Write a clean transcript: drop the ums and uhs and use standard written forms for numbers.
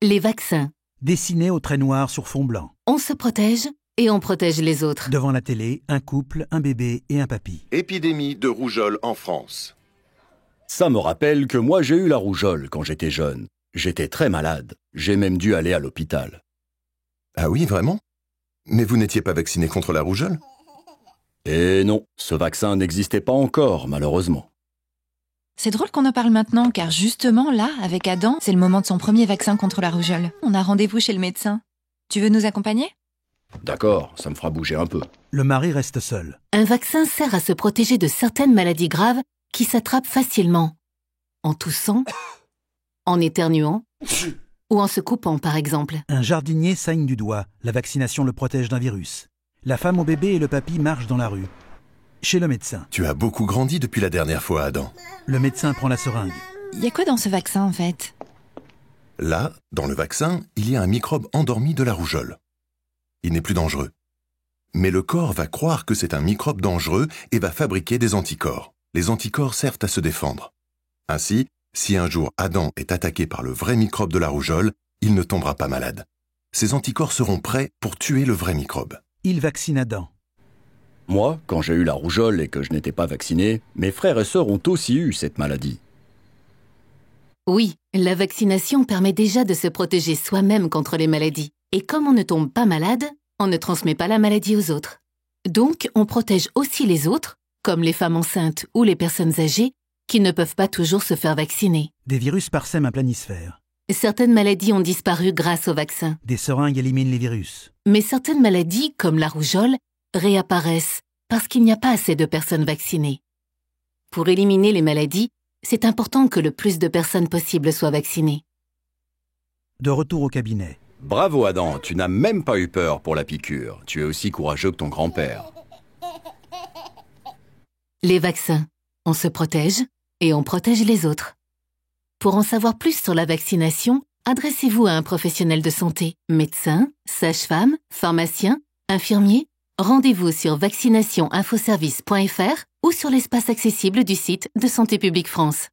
Les vaccins. Dessiné au trait noir sur fond blanc. On se protège et on protège les autres. Devant la télé, un couple, un bébé et un papy. Épidémie de rougeole en France. Ça me rappelle que moi j'ai eu la rougeole quand j'étais jeune. J'étais très malade. J'ai même dû aller à l'hôpital. Ah oui, vraiment? Mais vous n'étiez pas vacciné contre la rougeole? Et non, ce vaccin n'existait pas encore, malheureusement. C'est drôle qu'on en parle maintenant, car justement, là, avec Adam, c'est le moment de son premier vaccin contre la rougeole. On a rendez-vous chez le médecin. Tu veux nous accompagner? D'accord, ça me fera bouger un peu. Le mari reste seul. Un vaccin sert à se protéger de certaines maladies graves qui s'attrapent facilement. En toussant, en éternuant ou en se coupant, par exemple. Un jardinier saigne du doigt. La vaccination le protège d'un virus. La femme au bébé et le papy marchent dans la rue. Chez le médecin. Tu as beaucoup grandi depuis la dernière fois, Adam. Le médecin prend la seringue. Il y a quoi dans ce vaccin, en fait? Là, dans le vaccin, il y a un microbe endormi de la rougeole. Il n'est plus dangereux. Mais le corps va croire que c'est un microbe dangereux et va fabriquer des anticorps. Les anticorps servent à se défendre. Ainsi, si un jour Adam est attaqué par le vrai microbe de la rougeole, il ne tombera pas malade. Ces anticorps seront prêts pour tuer le vrai microbe. Il vaccine Adam. Moi, quand j'ai eu la rougeole et que je n'étais pas vacciné, mes frères et sœurs ont aussi eu cette maladie. Oui, la vaccination permet déjà de se protéger soi-même contre les maladies. Et comme on ne tombe pas malade, on ne transmet pas la maladie aux autres. Donc, on protège aussi les autres, comme les femmes enceintes ou les personnes âgées, qui ne peuvent pas toujours se faire vacciner. Des virus parsèment un planisphère. Certaines maladies ont disparu grâce au vaccin. Des seringues éliminent les virus. Mais certaines maladies, comme la rougeole, réapparaissent parce qu'il n'y a pas assez de personnes vaccinées. Pour éliminer les maladies, c'est important que le plus de personnes possible soient vaccinées. De retour au cabinet. Bravo Adam, tu n'as même pas eu peur pour la piqûre. Tu es aussi courageux que ton grand-père. Les vaccins, on se protège et on protège les autres. Pour en savoir plus sur la vaccination, adressez-vous à un professionnel de santé, médecin, sage-femme, pharmacien, infirmier. Rendez-vous sur vaccinationinfoservice.fr ou sur l'espace accessible du site de Santé publique France.